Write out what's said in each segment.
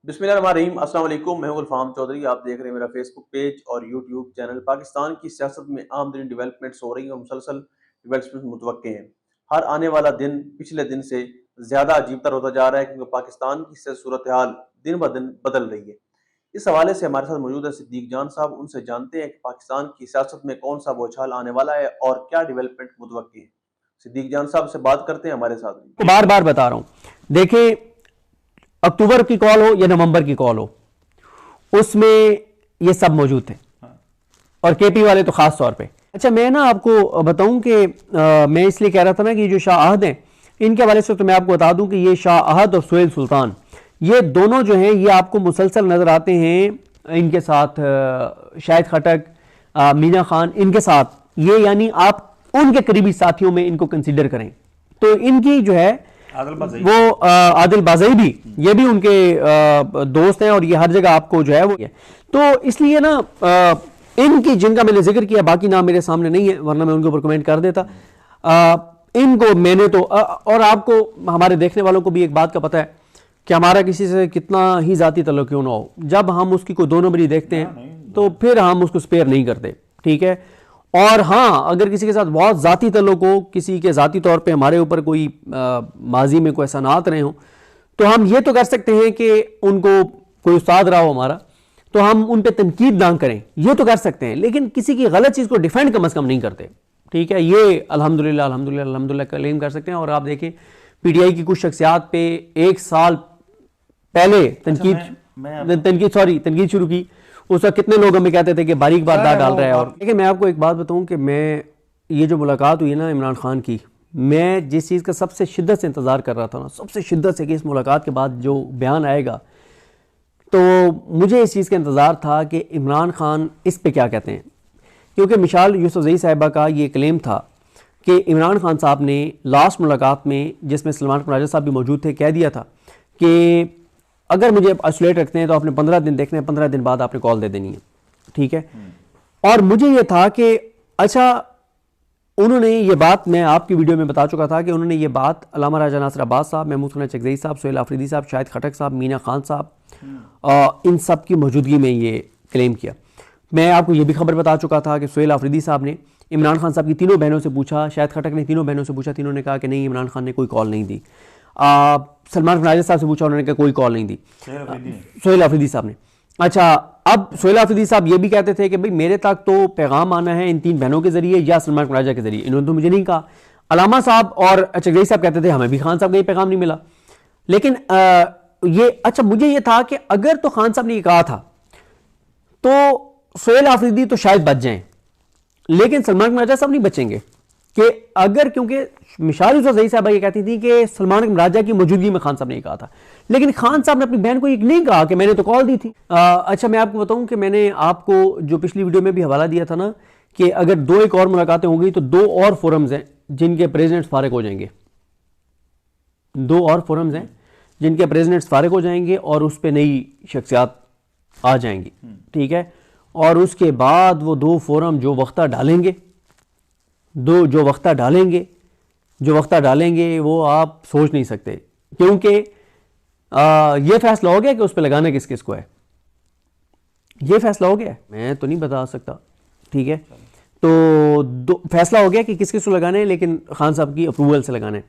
बिस्मिल्लाहिर्रहमानिर्रहीम। अस्सलाम वालेकुम। मैं हूं गुलफाम चौधरी। आप देख रहे हैं मेरा फेसबुक पेज और यूट्यूब चैनल। पाकिस्तान की सियासत में आमतरीन डेवलपमेंट्स हो रही हैं और मुसलसल डेवलपमेंट्स मुतवक्के हैं। हर आने वाला दिन पिछले दिन से ज़्यादा अजीब तर होता जा रहा है, क्योंकि पाकिस्तान की सूरत हाल दिन ब दिन बदल रही है। इस हवाले से हमारे साथ मौजूद है सिद्दीक जान साहब। उनसे जानते हैं कि पाकिस्तान की सियासत में कौन सा बौछार आने वाला है और क्या डेवलपमेंट मुतवक्के हैं। सिद्दीक जान साहब से बात करते हैं, हमारे साथ। बार बार बता रहा हूं, देखिए, अक्टूबर की कॉल हो या नवंबर की कॉल हो, उसमें ये सब मौजूद थे, और केपी वाले तो खास तौर पे। अच्छा, मैं ना आपको बताऊं कि मैं इसलिए कह रहा था ना कि जो शाह अहद हैं, इनके हवाले से तो मैं आपको बता दूं कि ये शाह अहद और सुहेल सुल्तान, ये दोनों जो हैं ये आपको मुसलसल नजर आते हैं। इनके साथ शाहिद खटक, मीना खान, इनके साथ ये, यानी आप उनके करीबी साथियों में इनको कंसीडर करें तो इनकी जो है वो आदिल बाज़ई भी, ये भी उनके दोस्त हैं, और ये हर जगह आपको जो है वो है। तो इसलिए ना इनकी, जिनका मैंने जिक्र किया, बाकी नाम मेरे सामने नहीं है वरना मैं उनके ऊपर कमेंट कर देता। इनको मैंने तो और आपको, हमारे देखने वालों को भी एक बात का पता है कि हमारा किसी से कितना ही जाती तल्लुक क्यों ना हो, जब हम उसकी कोई दो नंबरी देखते हैं तो फिर हम उसको स्पेयर नहीं करते, ठीक है। और हाँ, अगर किसी के साथ बहुत ज़ाती तल्लुक हो, किसी के ज़ाती तौर पे हमारे ऊपर कोई माजी में कोई एहसानात रहे हों, तो हम ये तो कर सकते हैं कि उनको कोई उस्ताद रहा हो हमारा, तो हम उन पे तनकीद ना करें, ये तो कर सकते हैं, लेकिन किसी की गलत चीज़ को डिफेंड कम अज़ कम नहीं करते, ठीक है। ये अल्हम्दुलिल्लाह अल्हम्दुलिल्लाह अल्हम्दुलिल्लाह क्लेम कर सकते हैं। और आप देखें, पीटीआई की कुछ शख्सियात पे एक साल पहले तनकीद शुरू की, उस वक्त कितने लोग हमें कहते थे कि बारीक वारदात डाल रहा है। और देखिए, मैं आपको एक बात बताऊं कि मैं, ये जो मुलाकात हुई ना इमरान खान की, मैं जिस चीज़ का सबसे शिद्दत से इंतज़ार कर रहा था ना, सबसे शिद्दत से, कि इस मुलाकात के बाद जो बयान आएगा, तो मुझे इस चीज़ का इंतज़ार था कि इमरान खान इस पे क्या कहते हैं। क्योंकि मिसाल यूसुफजई साहिबा का ये क्लेम था कि इमरान खान साहब ने लास्ट मुलाकात में, जिसमें सलमान राजा साहब भी मौजूद थे, कह दिया था कि अगर मुझे आइसोलेट रखते हैं तो आपने 15 दिन देखने हैं, 15 दिन बाद आपने कॉल दे देनी है, ठीक है। और मुझे ये था कि अच्छा, उन्होंने ये बात, मैं आपकी वीडियो में बता चुका था कि उन्होंने ये बात अल्लामा राजा नासिर अब्बास साहब, महमूद खान चकजई साहब, सोहेल आफरीदी साहब, शाहिद खटक साहब, मीना खान साहब, इन सब की मौजूदगी में ये क्लेम किया। मैं आपको ये भी खबर बता चुका था कि सोहेल आफरीदी साहब ने इमरान खान साहब की तीनों बहनों से पूछा, शाहिद खटक ने तीनों बहनों से पूछा, तीनों ने कहा कि नहीं, इमरान खान ने कोई कॉल नहीं दी। सलमान राजा साहब से पूछा, उन्होंने कहा कोई कॉल नहीं दी, सोहेल आफरीदी साहब ने। अच्छा, अब सोहेल आफरीदी साहब ये भी कहते थे कि भाई मेरे तक तो पैगाम आना है इन तीन बहनों के जरिए या सलमान राजा के जरिए, इन्होंने तो मुझे नहीं कहा। अलामा साहब और चकजई साहब कहते थे हमें भी खान साहब का ये पैगाम नहीं मिला। लेकिन ये, अच्छा, मुझे ये था कि अगर तो खान साहब ने ये कहा था तो सोहेल आफरीदी तो शायद बच जाएं, लेकिन सलमान राजा साहब नहीं बचेंगे। कि अगर, क्योंकि मिसाल यूसुफजई साहब ये कहती थी कि सलमान राजा की मौजूदगी में खान साहब ने कहा था, लेकिन खान साहब ने अपनी बहन को ये नहीं कहा कि मैंने तो कॉल दी थी। अच्छा, मैं आपको बताऊं कि मैंने आपको जो पिछली वीडियो में भी हवाला दिया था ना, कि अगर दो एक और मुलाकातें हो गई तो दो और फोरम्स हैं जिनके प्रेसिडेंट्स फारिग हो जाएंगे, दो और फोरम्स हैं जिनके प्रेसिडेंट्स फारिग हो जाएंगे और उस पर नई शख्सियात आ जाएंगी, ठीक है। और उसके बाद वो दो फोरम जो वक्ता डालेंगे, जो वक्ता डालेंगे वो आप सोच नहीं सकते, क्योंकि ये फैसला हो गया कि उस पर लगाना किस किस को है, ये फैसला हो गया, मैं तो नहीं बता सकता, ठीक है। तो फैसला हो गया कि किस किस को लगाने हैं, लेकिन खान साहब की अप्रूवल से लगाने हैं।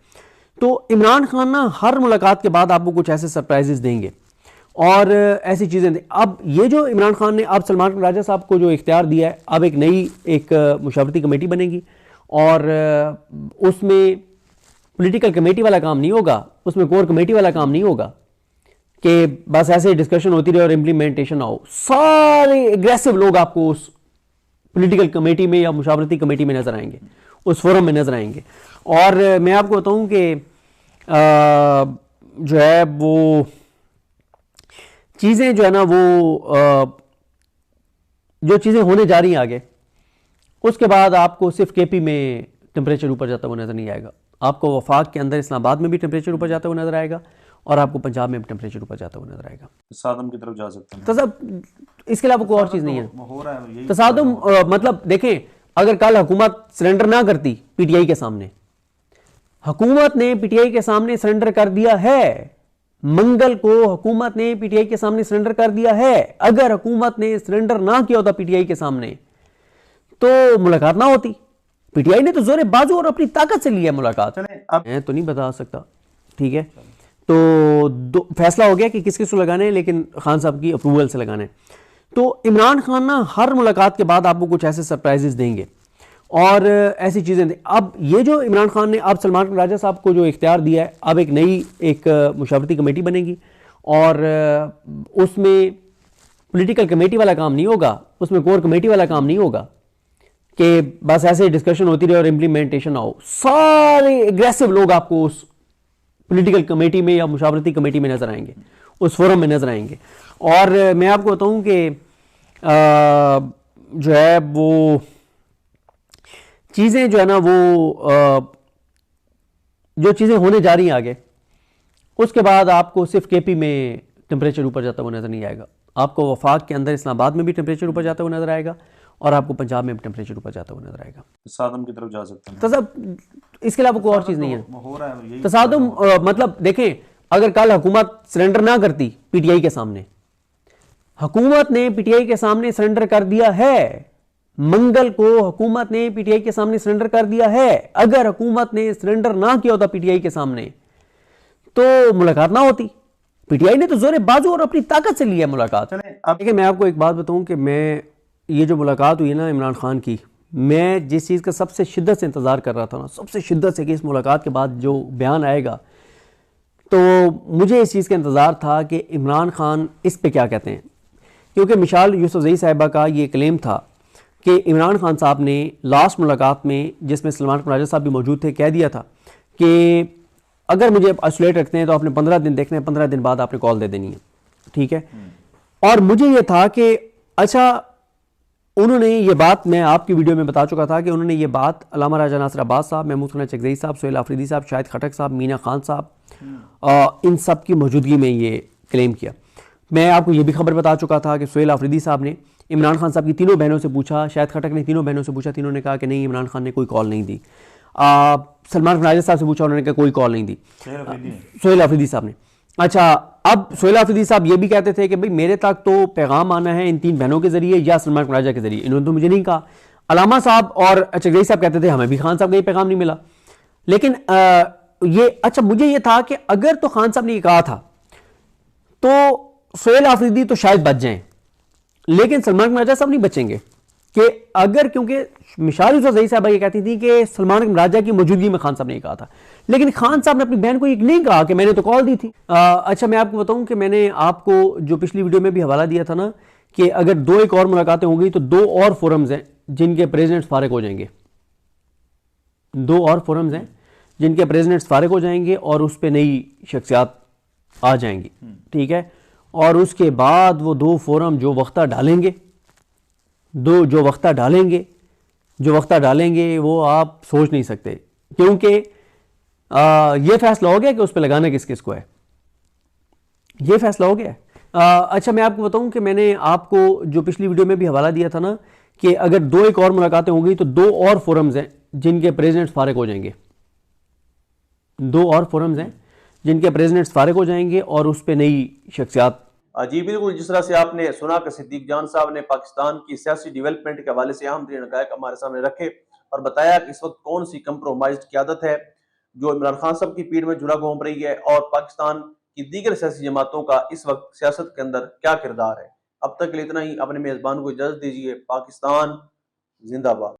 तो इमरान खान ना हर मुलाकात के बाद आपको कुछ ऐसे सरप्राइजेस देंगे और ऐसी चीज़ें दें। अब ये जो इमरान खान ने, अब सलमान राजा साहब को जो इख्तियार दिया है, अब एक नई मुशावरती कमेटी बनेगी और उसमें पॉलिटिकल कमेटी वाला काम नहीं होगा, उसमें कोर कमेटी वाला काम नहीं होगा कि बस ऐसे डिस्कशन होती रहे और इम्प्लीमेंटेशन ना हो। सारे एग्रेसिव लोग आपको उस पॉलिटिकल कमेटी में या मुशावरती कमेटी में नजर आएंगे, उस फोरम में नजर आएंगे। और मैं आपको बताऊं कि जो है वो चीज़ें जो है ना, वो जो चीज़ें होने जा रही हैं आगे, उसके बाद आपको सिर्फ केपी में टेम्परेचर ऊपर जाता हुआ नजर नहीं आएगा, आपको वफाक के अंदर इस्लामाबाद में भी टेम्परेचर ऊपर जाता हुआ नजर आएगा और आपको पंजाब में भी टेम्परेचर ऊपर जाता हुआ नजर आएगा। तसादम की तरफ जा सकते हैं। तसादम, इसके अलावा कोई और चीज़ नहीं है। हो रहा है तसादम मतलब देखें, अगर कल हुकूमत सरेंडर ना करती पीटीआई के सामने, हुकूमत ने पीटीआई के सामने सरेंडर कर दिया है, मंगल को हुकूमत ने पीटीआई के सामने सरेंडर कर दिया है। अगर हुकूमत ने सरेंडर ना किया होता पीटीआई के सामने तो मुलाकात ना होती। पीटीआई ने तो जोरे बाजू और अपनी ताकत से लिया मुलाकात। मैं तो नहीं बता सकता, ठीक है। तो फैसला हो गया कि किस किस को लगाने हैं, लेकिन खान साहब की अप्रूवल से लगाने हैं। तो इमरान खान ना हर मुलाकात के बाद आपको कुछ ऐसे सरप्राइजेस देंगे और ऐसी चीज़ें दें। अब ये जो इमरान खान ने अब सलमान राजा साहब को जो इख्तियार दिया है, अब एक नई मुशावरती कमेटी बनेगी और उसमें पॉलिटिकल कमेटी वाला काम नहीं होगा, उसमें कोर कमेटी वाला काम नहीं होगा कि बस ऐसे डिस्कशन होती रहे और इम्प्लीमेंटेशन ना हो। सारे एग्रेसिव लोग आपको उस पॉलिटिकल कमेटी में या मुशावरती कमेटी में नजर आएंगे, उस फोरम में नजर आएंगे। और मैं आपको बताऊं कि जो है वो चीज़ें जो है ना वो जो चीज़ें होने जा रही हैं आगे, उसके बाद आपको सिर्फ केपी में टेम्परेचर ऊपर जाता हुआ नजर नहीं आएगा, आपको वफाक के अंदर इस्लामाबाद में भी टेम्परेचर ऊपर जाता हुआ नजर आएगा और आपको पंजाब में भी टेम्परेचर ऊपर जाता हुआ नजर आएगा। तसादम की तरफ जा सकते हैं। तो सब इसके अलावा कोई और चीज़ नहीं है। हो रहा है यही। तसादुम मतलब देखें, अगर कल हुकूमत सरेंडर ना करती पीटीआई के सामने, हुकूमत ने पीटीआई के सामने सरेंडर कर दिया है। मंगल को हुकूमत ने पीटीआई के सामने सरेंडर कर दिया है। अगर हुकूमत ने सरेंडर ना किया होता पीटीआई के सामने तो मुलाकात ना होती। पीटीआई ने तो जोरे बाजू और अपनी ताकत से लिया मुलाकात। देखिए, मैं आपको एक बात बताऊं कि मैं ये जो मुलाकात हुई ना इमरान खान की, मैं जिस चीज़ का सबसे शिद्दत से इंतज़ार कर रहा था ना, सबसे शिद्दत से कि इस मुलाकात के बाद जो बयान आएगा, तो मुझे इस चीज़ का इंतज़ार था कि इमरान खान इस पे क्या कहते हैं। क्योंकि मिसाल यूसुफजई साहिबा का ये क्लेम था कि इमरान खान साहब ने लास्ट मुलाकात में, जिसमें सलमान राजा साहब भी मौजूद थे, कह दिया था कि अगर मुझे आइसोलेट रखते हैं तो आपने 15 दिन देखने हैं, 15 दिन बाद आपने कॉल दे देनी है, ठीक है। और मुझे ये था कि अच्छा, उन्होंने ये बात, मैं आपकी वीडियो में बता चुका था कि उन्होंने ये बात अल्लामा राजा नासिर अब्बास साहब, महमूद खान चकजई साहब, सोहेल आफरीदी साहब, शाहिद खटक साहब, मीना खान साहब, इन सब की मौजूदगी में ये क्लेम किया। मैं आपको ये भी खबर बता चुका था कि सोहेल आफरीदी साहब ने इमरान खान साहब की तीनों बहनों से पूछा, शाहिद खटक ने तीनों बहनों से पूछा, तीनों ने कहा कि नहीं, इमरान खान ने कोई कॉल नहीं दी। सलमान राजा साहब से पूछा, उन्होंने कहा कोई कॉल नहीं दी, सोहेल आफरीदी साहब ने। अच्छा, अब सोहेल आफरीदी साहब ये भी कहते थे कि भाई मेरे तक तो पैगाम आना है इन तीन बहनों के जरिए या सलमान राजा के जरिए, इन्होंने तो मुझे नहीं कहा। अलामा साहब और चकजई साहब कहते थे हमें भी खान साहब का ये पैगाम नहीं मिला। लेकिन ये अच्छा, मुझे ये था कि अगर तो खान साहब ने ये कहा था तो सोहेल आफरीदी तो शायद बच जाएं, लेकिन सलमान राजा साहब नहीं बचेंगे। कि अगर, क्योंकि मिसाल यूसुफजई साहबा ये कहती थी कि सलमान राजा की मौजूदगी में खान साहब ने कहा था, लेकिन खान साहब ने अपनी बहन को ये नहीं कहा कि मैंने तो कॉल दी थी। अच्छा, मैं आपको बताऊं कि मैंने आपको जो पिछली वीडियो में भी हवाला दिया था ना कि अगर दो एक और मुलाकातें होंगी तो दो और फोरम्स हैं जिनके प्रेसिडेंट्स फारिग हो जाएंगे, दो और फोरम्स हैं जिनके प्रेसिडेंट्स फारिग हो जाएंगे और उस पर नई शख्सियात आ जाएंगी, ठीक है। और उसके बाद वो दो फोरम जो वक्ता डालेंगे, जो वक्ता डालेंगे वो आप सोच नहीं सकते, क्योंकि ये फैसला हो गया कि उस पर लगाना किस किस को है, ये फैसला हो गया। अच्छा, मैं आपको बताऊं कि मैंने आपको जो पिछली वीडियो में भी हवाला दिया था ना कि अगर दो एक और मुलाकातें होंगी तो दो और फोरम्स हैं जिनके प्रेसिडेंट्स फारिग हो जाएंगे, दो और फोरम्स हैं जिनके प्रेसिडेंट्स फारिग हो जाएंगे और उस पर नई शख्सियात। जी बिल्कुल, जिस तरह से आपने सुना कि सिद्दीक जान साहब ने पाकिस्तान की सियासी डेवलपमेंट के हवाले से अहम तरीन हक़ाइक़ हमारे सामने रखे और बताया कि इस वक्त कौन सी कंप्रोमाइज्ड क़यादत है जो इमरान खान साहब की पीठ में झूला घूम रही है और पाकिस्तान की दीगर सियासी जमातों का इस वक्त सियासत के अंदर क्या किरदार है। अब तक के लिए इतना ही, अपने मेज़बान को इजाज़त दीजिए। पाकिस्तान जिंदाबाद।